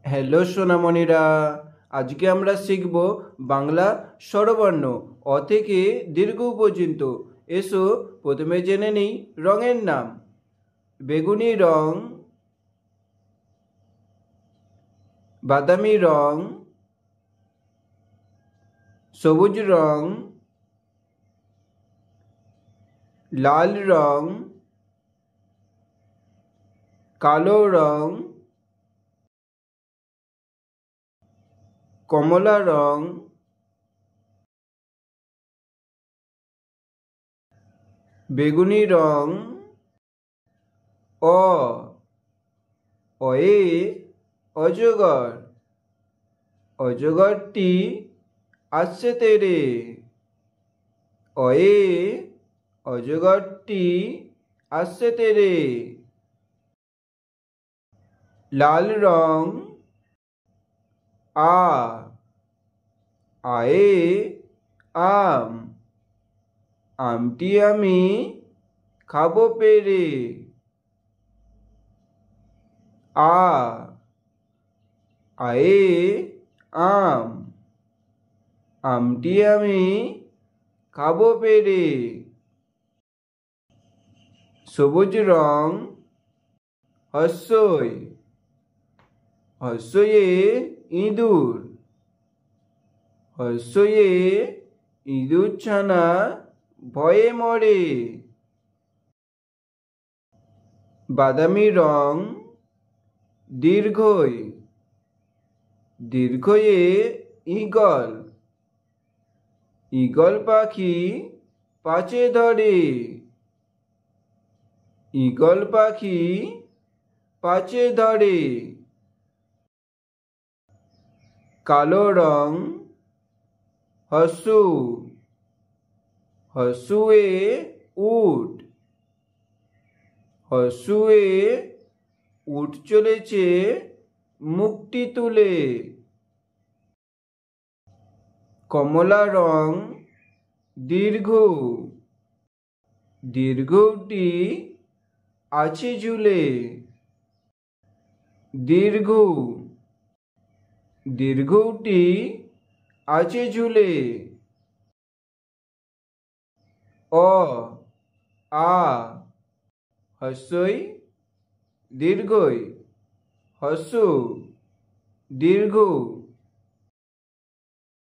Hello সোনামণিরা, আজকে আমরা শিখব বাংলা স্বরবর্ণ অ থেকে দীর্ঘ পর্যন্ত। এসো প্রথমে জেনে নিই রঙের নাম। বেগুনি রং, বাদামি রং, সবুজ রং, লাল রং, কালো রং, কমলা রং, বেগুনি রং। অয়ে অজগর, অজগরটি আসছে তেরে। অয়ে অজগরটি আসছে তেরে। লাল রং, আয়ে আম, আমটি আমি খাবো পেরে। আয়ে আম, আমটি আমি খাবো পেরে। সবুজ রং, হস্যই, হস্যয়ে ইঁদুর, হস্যয়ে ইঁদুর ছানা ভয়ে মরে। বাদামি রং, দীর্ঘই, দীর্ঘয়ে ঈগল, ঈগল পাখি পাছে ধরে। ঈগল পাখি পাছে ধরে। কালো রং, হস্যু, হস্যুয়ে উট, হস্যুয়ে উট চলেছে মুখটি তুলে। কমলা রং, দীর্ঘ, দীর্ঘটি আছে ঝুলে। দীর্ঘ, দীর্ঘটি আছে ঝুলে। হস্যই দীর্ঘই, হস্যু দীর্ঘ।